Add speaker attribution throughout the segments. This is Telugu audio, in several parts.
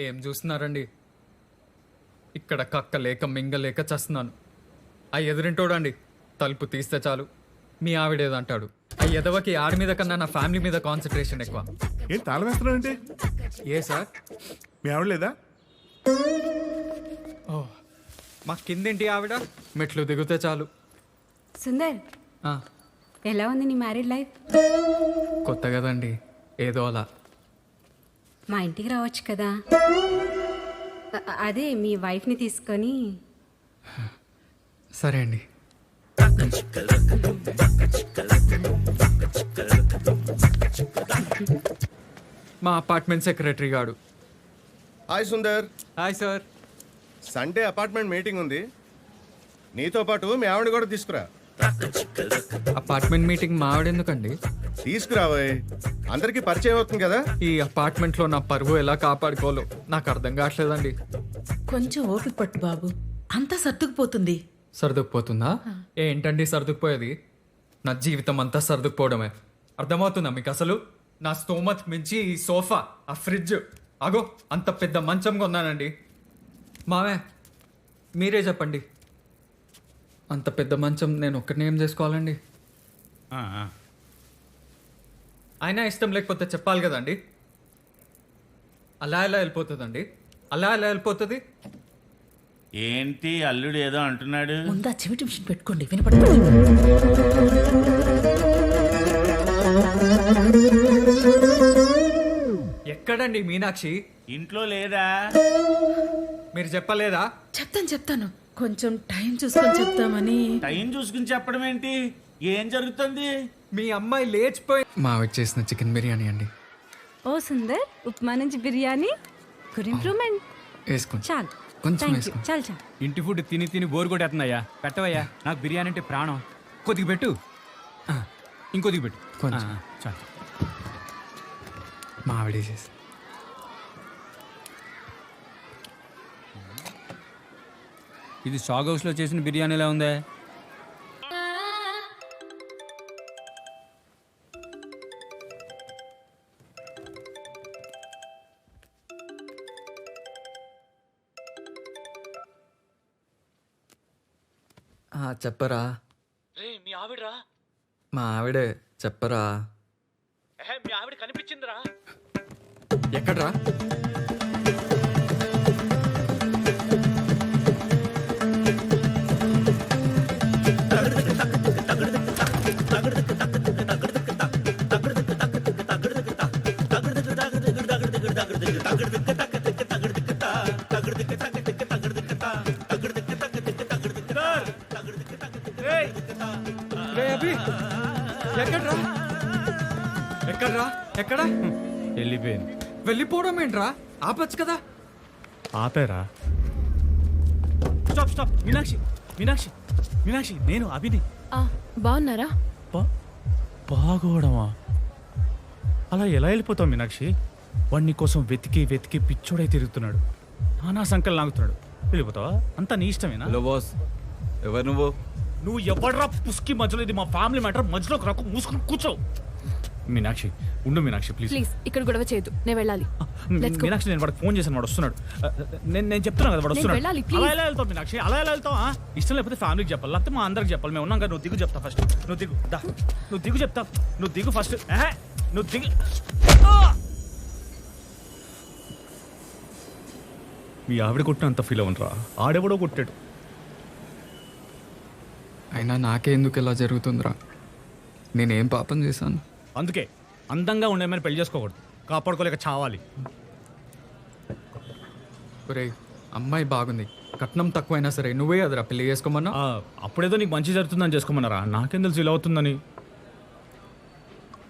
Speaker 1: ఏం చూస్తున్నారండి? ఇక్కడ కక్క లేక మింగలేక చస్తున్నాను. ఆ ఎదురింటోడండి తలుపు తీస్తే చాలు మీ ఆవిడేదంటాడు. ఆ ఎదవకి ఆడి మీద కన్నా నా ఫ్యామిలీ మీద కాన్సన్ట్రేషన్ ఎక్కువ.
Speaker 2: ఏం తాళం వేస్తున్నాడంటే?
Speaker 1: ఏ సార్?
Speaker 2: మీ ఆవిడ లేదా?
Speaker 1: ఓ, మా కిందేంటి ఆవిడ మెట్లు దిగితే చాలు.
Speaker 3: సుందర్,
Speaker 1: ఆ,
Speaker 3: ఎలా ఉంది నీ మ్యారీడ్ లైఫ్?
Speaker 1: కొత్త కదండి, ఏదో అలా.
Speaker 3: మా ఇంటికి రావచ్చు కదా. అదే మీ వైఫ్ని తీసుకొని.
Speaker 1: సరే అండి. మా అపార్ట్మెంట్ సెక్రటరీ గాడు.
Speaker 4: Hi Sundar.
Speaker 1: Hi sir.
Speaker 4: Sunday apartment meeting ఉంది, నీతో పాటు మీ ఆవిడ కూడా తీసుకురా.
Speaker 1: అపార్ట్మెంట్ మీటింగ్ మా ఆవిడెందుకండి?
Speaker 4: తీసుకురావోయ్, అందరికీ పరిచయం అవుతుంది కదా.
Speaker 1: ఈ అపార్ట్మెంట్లో నా పరువు ఎలా కాపాడుకోవాలో నాకు అర్థం కావట్లేదండి.
Speaker 5: కొంచెం ఓపిక పట్టు బాబు, అంతా సర్దుకుపోతుంది.
Speaker 1: సర్దుకుపోతుందా? ఏంటండి సర్దుకుపోయేది? నా జీవితం అంతా సర్దుకుపోవడమే. అర్థమవుతుందా మీకు అసలు? నా స్తోమత్ మించి ఈ సోఫా, ఆ ఫ్రిడ్జ్, అగో అంత పెద్ద మంచం కొన్నానండి. మావే మీరే చెప్పండి, అంత పెద్ద మంచం నేను ఒక్కడిని ఏం చేసుకోవాలండి? అయినా ఇష్టం లేకపోతే చెప్పాలి కదండి. అలా ఎలా వెళ్ళిపోతుందండి? అలా ఎలా వెళ్ళిపోతుంది?
Speaker 6: ఏంటి అల్లుడు ఏదో అంటున్నాడు?
Speaker 5: ముందా చెవిటి మిషన్ పెట్టుకోండి, వినపడుతుంది.
Speaker 1: ఎక్కడండి మీనాక్షి?
Speaker 6: ఇంట్లో లేదా?
Speaker 1: మీరు చెప్పలేదా?
Speaker 5: చెప్తాను, కొంచెం టైం చూసుకొని చెప్తామని.
Speaker 6: టైం చూసుకుని చెప్పడం ఏంటి? ఏం జరుగుతుంది?
Speaker 1: మీ అమ్మాయి లేచిపోయి మావి చేసిన చికెన్ బిర్యానీ అండి.
Speaker 3: ఓ సుందర్, ఉప్మా నుంచి బిర్యానీ, గుడ్ ఇంప్రూవ్మెంట్.
Speaker 1: వేసుకోండి,
Speaker 3: చాలు,
Speaker 1: కొంచెం
Speaker 3: థ్యాంక్ యూ.
Speaker 1: వేసుకోండి.
Speaker 3: చాలు.
Speaker 7: ఇంటి ఫుడ్ తిని తిని బోర్ కొట్టేస్తుందయ్యా. పెట్టవయ్యా, నాకు బిర్యానీ అంటే ప్రాణం. కొద్దిగా పెట్టు, ఇంకొద్దిగా పెట్టు.
Speaker 1: కొంచెం.
Speaker 7: చాలు.
Speaker 1: మా ఆవిడే చేసి.
Speaker 7: ఇది షాగ్ హౌస్లో చేసిన బిర్యానీలా ఉందే.
Speaker 1: చెప్పరా?
Speaker 6: మీ ఆవిడరా?
Speaker 1: మా ఆవిడే. చెప్పరా?
Speaker 6: మీ ఆవిడ కనిపించిందిరా?
Speaker 1: ఎక్కడ్రా? ఎక్కడ్రా? ఎక్కడ్రా? ఎక్కడ?
Speaker 7: వెళ్ళిపోయింది.
Speaker 1: వెళ్ళిపోవడం ఏంట్రా? ఆపచ్చు కదా.
Speaker 7: ఆపేరా. Stop stop. మీనాక్షి మీనాక్షి మీనాక్షి, నేను అభిని.
Speaker 5: బాగున్నారా?
Speaker 7: బాగోవడమా? అలా ఎలా వెళ్ళిపోతావు మీనాక్షి? వాడిని కోసం వెతికి వెతికి పిచ్చోడై తిరుగుతున్నాడు, నానా సంకల్ లాగుతున్నాడు. వెళ్ళిపోతావా? అంతా నీ ఇష్టమేనా?
Speaker 8: హలో బాస్, ఎవరు నువ్వు?
Speaker 7: నువ్వు ఎవడరా పుస్కి మధ్యలో? ఇది మా ఫ్యామిలీ మ్యాటర్, మధ్యలోకి రాకు, మూసుకుని కూర్చో. మీనాక్షి ఉండు మీనాక్షి, ప్లీజ్.
Speaker 9: ప్లీజ్ ఇక్కడ గొడవ చేయొద్దు, నేను వెళ్ళాలి. Let's go.
Speaker 7: మీనాక్షి, నేను వాడికి ఫోన్ చేశాను, వాడు వస్తున్నాడు. నేను చెప్తున్నా కదా, వాడు
Speaker 9: నేను
Speaker 7: వస్తున్నాడు.
Speaker 9: వెళ్ళాలి, please.
Speaker 7: అలా ఎలా వెళ్తావు మీనాక్షి? అలా ఎలా వెళ్తావు? ఇష్టం లేకపోతే ఫ్యామిలీకి చెప్పాలి, లేకపోతే మా అందరికి చెప్పాలి. మేము ఉన్నాం కదా, నువ్వు దిగు, చెప్తా ఫస్ట్. నువ్వు దిగు, దా. నువ్వు దిగు, చెప్తా. నువ్వు దిగు ఫస్ట్. నువ్వు దిగు. మీ ఆవిడ కొట్టిన అంత ఫీల్ అవ్వనరా, ఆడెవడో కొట్టాడు.
Speaker 1: అయినా నాకే ఎందుకు ఇలా జరుగుతుందిరా? నేనేం పాపం చేశాను?
Speaker 7: అందుకే అందంగా ఉండేమని పెళ్లి చేసుకోకూడదు, కాపాడుకోలేక చావాలి.
Speaker 1: ఒరేయ్, అమ్మాయి బాగుంది, కట్నం తక్కువైనా సరే నువ్వే అదిరా పెళ్లి చేసుకోమన్నా.
Speaker 7: అప్పుడేదో నీకు మంచి జరుగుతుందని చేసుకోమన్నారా? నాకేం తెలుసు ఇలా అవుతుందని.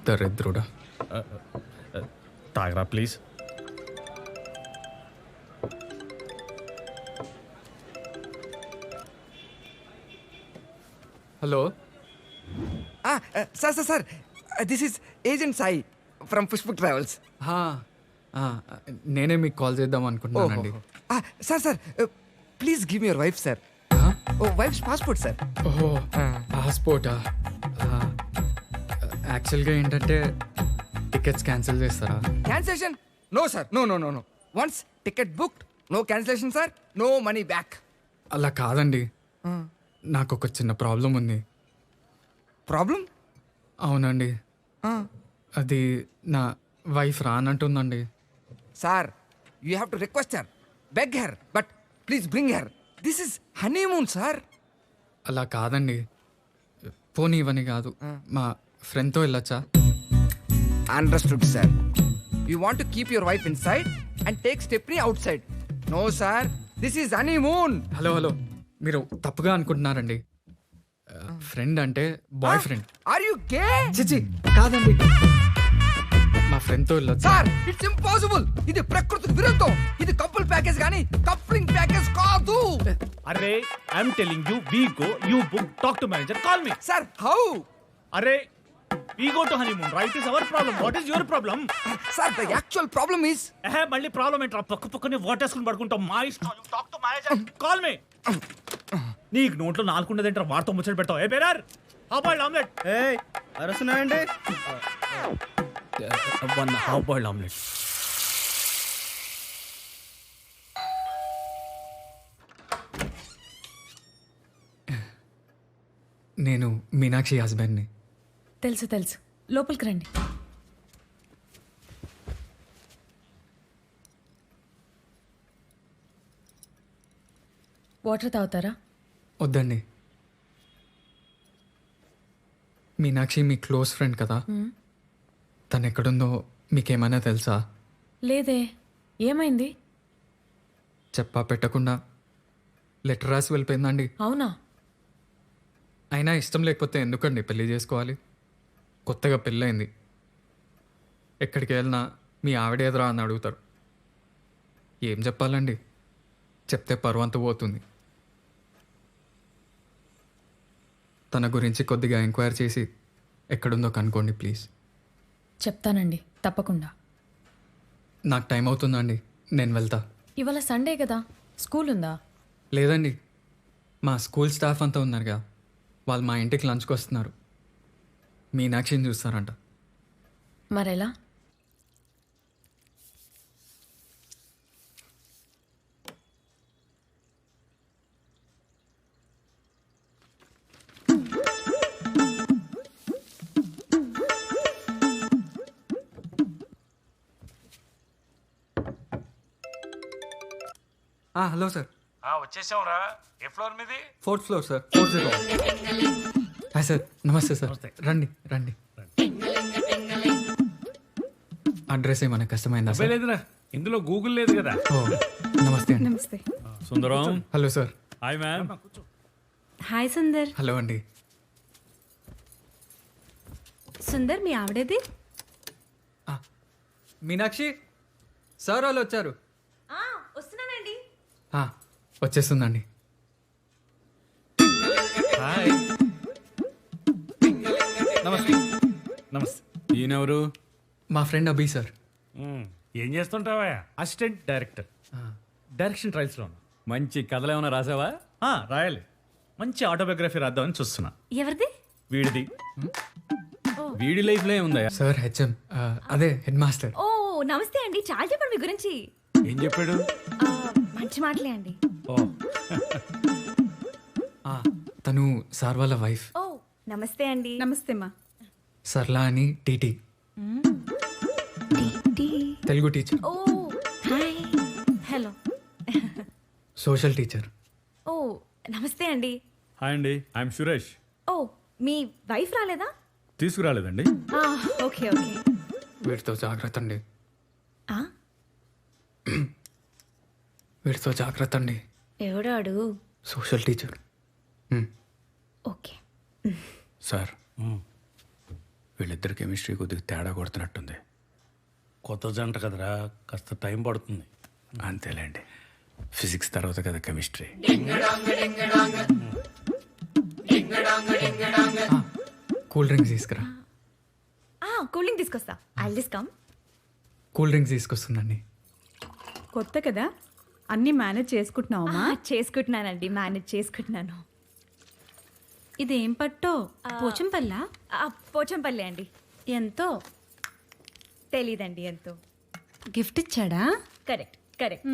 Speaker 1: దరిద్రుడా.
Speaker 7: తాగరా please.
Speaker 1: Hello
Speaker 10: sir this is agent Sai from Pushpak Travels.
Speaker 1: నేనే మీకు కాల్ చేద్దాం అనుకుంటున్నానండి.
Speaker 10: Sir please give your wife sir. Wife's passport sir.
Speaker 1: ఓహో, పాస్పోర్టా? యాక్చువల్గా ఏంటంటే టికెట్స్ క్యాన్సిల్ చేస్తారా?
Speaker 10: Cancellation? No sir, no no no no. Once ticket booked no cancellation sir, no money back.
Speaker 1: అలా కాదండి, నాకు ఒక చిన్న ప్రాబ్లం ఉంది.
Speaker 10: ప్రాబ్లం?
Speaker 1: అవునండి, అది నా వైఫ్ రానంటుందండి.
Speaker 10: Sir, you have to request her, beg her, but please bring her. This is honeymoon sir.
Speaker 1: అలా కాదండి, పోనీ ఇవని కాదు, మా ఫ్రెండ్తో వెళ్ళొచ్చా?
Speaker 10: Understood sir. You want to keep your wife inside and take stepney outside. No sir, this is honeymoon.
Speaker 1: Hello hello, మీరు తప్పుగా అనుకుంటున్నారండి. ఫ్రెండ్ అంటే boyfriend.
Speaker 10: Are you gay?
Speaker 1: చిచి కాదండి, మా ఫ్రెండ్తో వెళ్ళొచ్చా?
Speaker 10: Sir, it's impossible. ఇది ప్రకృతికి విరుద్ధం. ఇది కపుల్ ప్యాకేజ్ కానీ కప్లింగ్ ప్యాకేజ్ కాదు.
Speaker 7: అరే I'm telling you we go, you book, talk to manager, call me.
Speaker 10: Sir, how?
Speaker 7: అరే we go to honeymoon, right? Is our problem. What is your problem?
Speaker 10: Sir, the actual problem is.
Speaker 7: మళ్ళీ ప్రాబ్లం ఏంట్రా? పక్కనే వాటేసుకుని పడుకుంటాం. మా ఇష్టం. You talk to manager, call me. నీకు నోట్లో నాలుగుండదేంట్రా? వాడితో ముచ్చట పెడతావు. ఏ బేరర్, హాఫ్ బాయిల్డ్ ఆమ్లెట్.
Speaker 4: అరుస్తున్నాయండి.
Speaker 7: One half boiled omelette.
Speaker 1: నేను మీనాక్షి హస్బెండ్ని.
Speaker 5: తెలుసు తెలుసు, లోపలికి రండి. వాటర్ తాగుతారా?
Speaker 1: వద్దండి. మీనాక్షి మీ క్లోజ్ ఫ్రెండ్ కదా, తను ఎక్కడుందో మీకేమైనా తెలుసా?
Speaker 5: లేదే, ఏమైంది?
Speaker 1: చెప్పా పెట్టకుండా లెటర్ రాసి వెళ్ళిపోయిందండి.
Speaker 5: అవునా?
Speaker 1: అయినా ఇష్టం లేకపోతే ఎందుకండి పెళ్లి చేసుకోవాలి? కొత్తగా పెళ్ళైంది, ఎక్కడికి వెళ్ళినా మీ ఆవిడ ఎదురా అని అడుగుతారు. ఏం చెప్పాలండి, చెప్తే పరువంత పోతుంది. తన గురించి కొద్దిగా ఎంక్వైరీ చేసి ఎక్కడుందో కనుక్కోండి ప్లీజ్.
Speaker 5: చెప్తానండి, తప్పకుండా.
Speaker 1: నాకు టైం అవుతుందండి, నేను వెళ్తా.
Speaker 5: ఇవాళ సండే కదా, స్కూల్ ఉందా?
Speaker 1: లేదండి, మా స్కూల్ స్టాఫ్ అంతా ఉన్నారుగా, వాళ్ళు మా ఇంటికి లంచ్కి వస్తున్నారు. మీనాక్షిని చూస్తారంట.
Speaker 5: మరెలా?
Speaker 1: Hello sir.
Speaker 6: వచ్చేసాంరా. ఏ ఫ్లోర్ మీది?
Speaker 1: 4th floor sir, 40. Hi sir, నమస్తే సార్. రండి రండి. అడ్రస్ ఏమైనా కష్టమైందా సార్?
Speaker 7: లేదురా, ఇందులో గూగుల్ లేదు కదా.
Speaker 1: ఓ, నమస్తే అండి.
Speaker 3: నమస్తే.
Speaker 7: Sundaram.
Speaker 1: Hello sir.
Speaker 7: Hi ma'am.
Speaker 3: Hi Sundar.
Speaker 1: Hello అండి.
Speaker 3: సుందర్, మీ ఆవిడేది?
Speaker 1: మీనాక్షి సార్ వాళ్ళు వచ్చారు.
Speaker 3: వస్తున్నానండి.
Speaker 1: వచ్చేస్తుందండి.
Speaker 7: హాయ్. నమస్తే. నమస్తే. ఈయనెవరు?
Speaker 1: మా ఫ్రెండ్ అభి సార్.
Speaker 7: ఏం చేస్తుంటావా? అసిస్టెంట్ డైరెక్టర్, డైరెక్షన్ ట్రయల్స్లో ఉన్నా. మంచి కథలు ఏమైనా రాసావా? రాయాలి. మంచి ఆటోబయోగ్రఫీ రాద్దామని చూస్తున్నా.
Speaker 3: ఎవరిది?
Speaker 7: వీడిది. వీడి లైఫ్లో ఏముందా?
Speaker 1: సార్ హెచ్ఎం, అదే హెడ్ మాస్టర్.
Speaker 3: ఓ నమస్తే అండి, చాలా చెప్పండి మీ గురించి.
Speaker 7: ఏం చెప్పాడు?
Speaker 3: మంచి మాటలే అండి.
Speaker 7: ఓ
Speaker 1: తను సార్ వాళ్ళ వైఫ్.
Speaker 3: ఓ నమస్తే అండి. నమస్తే మా.
Speaker 1: సర్లా అని టీటీ, తెలుగు టీచర్.
Speaker 3: ఓ హాయ్. హలో.
Speaker 1: Social teacher.
Speaker 3: ఓ నమస్తే అండి.
Speaker 7: హాయ్ అండి, ఐఎమ్ సురేష్.
Speaker 3: ఓ మీ వైఫ్ రాలేదా?
Speaker 7: తీసుకురాలేదండి.
Speaker 3: Okay okay.
Speaker 1: వీటితో జాగ్రత్త అండి,
Speaker 3: ఆ?
Speaker 1: వీటితో జాగ్రత్త అండి.
Speaker 3: ఎవడాడు?
Speaker 1: Social teacher.
Speaker 3: ఓకే.
Speaker 7: సార్, వీళ్ళిద్దరి కెమిస్ట్రీ కొద్దిగా తేడా కొడుతున్నట్టుంది.
Speaker 6: కొత్త జంట కదరా, కాస్త టైం పడుతుంది.
Speaker 7: అంతేలేండి, ఫిజిక్స్ తర్వాత కదా కెమిస్ట్రీ.
Speaker 1: కూల్ డ్రింక్స్ తీసుకురా.
Speaker 3: కూల్ డ్రింక్ తీసుకొస్తా. I'll this come.
Speaker 1: Cool drinks తీసుకొస్తుందండి.
Speaker 3: కొత్త కదా, అన్నీ మేనేజ్ చేసుకుంటున్నావమ్మా? చేసుకుంటున్నానండి, మేనేజ్ చేసుకుంటున్నాను. ఇదేం పట్టో? పోచంపల్లా? పోచంపల్లి అండి. ఎంతో? తెలీదండి ఎంతో. గిఫ్ట్ ఇచ్చాడా?
Speaker 11: కరెక్ట్ కరెక్ట్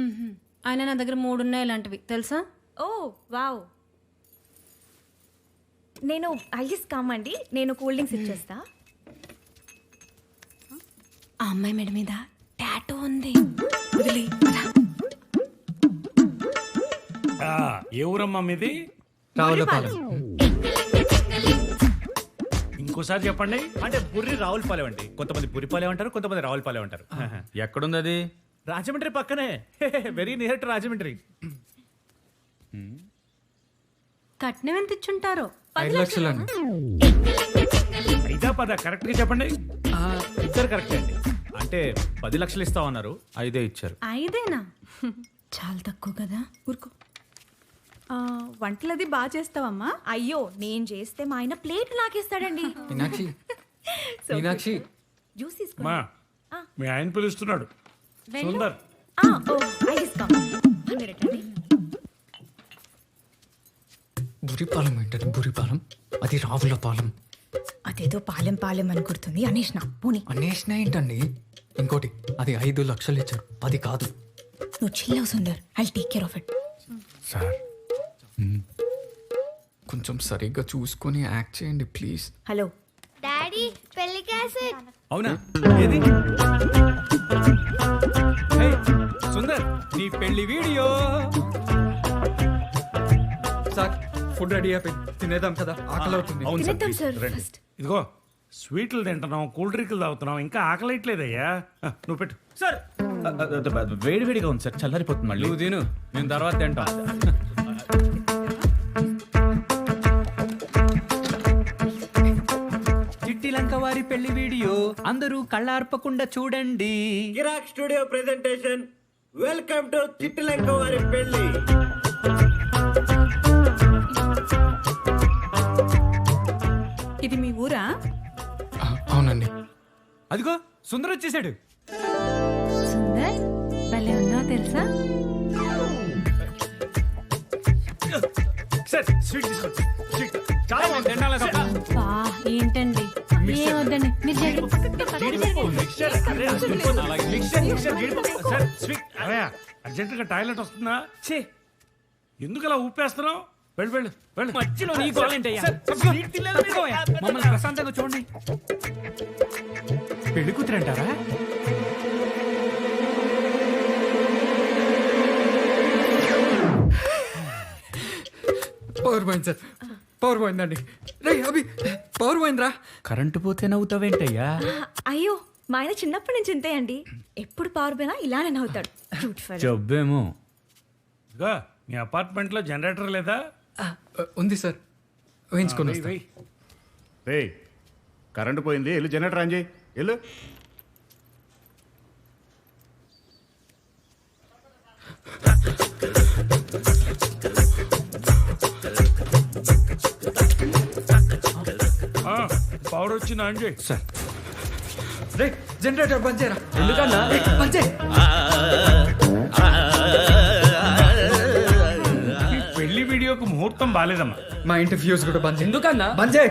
Speaker 3: ఆయన నా దగ్గర 3 ఉన్నాయి ఇలాంటివి తెలుసా?
Speaker 11: ఓ వావ్. నేను ఐస్ కామండి, నేను కూల్ డ్రింక్స్ ఇచ్చేస్తా.
Speaker 3: ఆ అమ్మాయి మెడ మీద టాటూ ఉంది. వదిలే.
Speaker 6: ఏ ఊరమ్మా మీది?
Speaker 1: రావులపాలెం.
Speaker 6: ఇంకోసారి చెప్పండి.
Speaker 7: అంటే బుర్రి రావులపాలెం అండి. కొంతమంది బుర్రిపాలెం అంటారు, కొంతమంది రావులపాలెం అంటారు.
Speaker 8: ఎక్కడుంది అది?
Speaker 7: రాజమండ్రి పక్కనే, వెరీ నియర్ టు రాజమండ్రి.
Speaker 3: కట్నం ఎంత ఇచ్చుంటారో?
Speaker 1: 5 లక్షలండి.
Speaker 6: ఐదా పదా కరెక్ట్ గా చెప్పండి.
Speaker 7: ఇద్దరు కరెక్ట్ అండి. అంటే 10 లక్షలు ఇస్తామన్నారు,
Speaker 8: 5 ఇచ్చారు.
Speaker 3: 5ఏనా? చాలా తక్కువ కదా. ఊరుకో. వంటలది బాగా చేస్తావమ్మా?
Speaker 11: అయ్యో నేను చేస్తే మా ఆయన ప్లేట్ నాకేస్తాడండి.
Speaker 1: మీనాక్షి, మీనాక్షి,
Speaker 11: జ్యూస్
Speaker 6: మా
Speaker 11: తీసుకోండి.
Speaker 6: మీ ఆయన పిలుస్తున్నాడు. సుందర్
Speaker 11: ఓ ఐస్ కమ్. అండి.
Speaker 1: బురిపాలెం ఏంటంటే బురిపాలెం, అది రావులపాలెం.
Speaker 11: అదేదో పాలెం పాలెం అని గుర్తుంది అనేష్ నా పోనీ.
Speaker 1: అనేసిన ఏంటండి? ఇంకోటి, అది 5 లక్షలు ఇచ్చారు, 10 కాదు.
Speaker 11: నువ్వు చిల్లవు Sundar, I take care of it.
Speaker 6: Sir
Speaker 1: కొంచెం సరిగ్గా చూసుకొని యాక్ట్ చేయండి ప్లీజ్.
Speaker 11: హలో
Speaker 9: డాడీ పెళ్లి క్యాసెట్.
Speaker 7: అవునా? ఏది? హే, సుందర్ నీ పెళ్లి వీడియో.
Speaker 1: సార్ ఫుడ్ రెడీ అయిపోయి తినేద్దాం కదా, ఆకలి అవుతుంది.
Speaker 7: అవును సార్,
Speaker 11: తినేద్దాం సార్
Speaker 7: రండి.
Speaker 11: ఫస్ట్.
Speaker 6: ఇదిగో స్వీట్లు తింటున్నాం, కూల్ డ్రింకులు తాగుతున్నాం, ఇంకా ఆకలిట్లేదయ్యా. నువ్వు పెట్టు.
Speaker 7: సార్ వేడి వేడిగా ఉంది సార్, చల్లారిపోతుంది మళ్ళీ.
Speaker 1: నువ్వు తిను, నేను తర్వాత తింటా.
Speaker 12: చిట్టి లంక వారి పెళ్లి వీడియో అందరూ కళ్ళార్పకుండా చూడండి.
Speaker 4: కిరాక్ స్టూడియో ప్రెజెంటేషన్. వెల్కమ్ టు చిట్టిలంక వారి పెళ్లి.
Speaker 3: ఇది మీ ఊరా?
Speaker 1: అవునండి.
Speaker 12: అదిగో సుందర్ వచ్చేసాడు.
Speaker 3: సుందర్ భలే ఉన్నావు తెలుసా?
Speaker 7: సార్ స్వీట్ తీసుకోండి. స్వీట్ చాలా బాగుంది. తినాలి సార్.
Speaker 3: బా ఏంటండి, ఏం వద్దండి మీరు
Speaker 7: మిక్స్చర్, అరే, అదిరిపోతుంది. అలాగే మిక్స్చర్, జీడిపప్పు. Sir sweet.
Speaker 6: అవయ్యా అర్జెంటుగా టాయిలెట్ వస్తుందా?
Speaker 7: ఛీ,
Speaker 6: ఎందుకు అలా ఊపేస్తున్నావు? వెళ్ళు వెళ్ళు వెళ్ళు.
Speaker 12: మధ్యలో నీ గోలేంటయ్యా?
Speaker 7: స్వీట్ తినలేదు మీరు.
Speaker 12: మమ్మల్ని ప్రశాంతంగా చూడండి. పెళ్లి కూతురంటారా?
Speaker 1: పవర్ పోయింది సార్, పవర్ పోయిందండి. రే అభి, పవర్ పోయిందిరా.
Speaker 12: కరెంటు పోతే నవ్వుతావేంటయ్యా?
Speaker 11: అయ్యో మా ఆయన చిన్నప్పటి నుంచి ఇంతే అండి, ఎప్పుడు పవర్ పోయినా ఇలానే నవ్వుతాడు. Cute fellow.
Speaker 12: జబ్బేమో.
Speaker 6: ఇదిగో మీ అపార్ట్మెంట్లో జనరేటర్ లేదా?
Speaker 1: ఉంది సార్, వేయించుకొని
Speaker 6: వెయ్,
Speaker 1: వస్తా.
Speaker 6: వెయ్.
Speaker 2: రే కరెంటు పోయింది, వెళ్ళు జనరేటర్ ఆన్ చేయి, వెళ్ళు.
Speaker 6: పవర్ వచ్చింది ఆన్ చేయి.
Speaker 1: సార్ రే జనరేటర్ బంద్ చేయరా. ఎందుకన్నా బంద్ చేయి.
Speaker 6: ఈ పెళ్లి వీడియోకు ముహూర్తం బాలేదమ్మా.
Speaker 1: మా ఇంటి ఫ్యూజ్ కూడా బంద్ చేయి. ఎందుకన్నా బంద్ చేయి.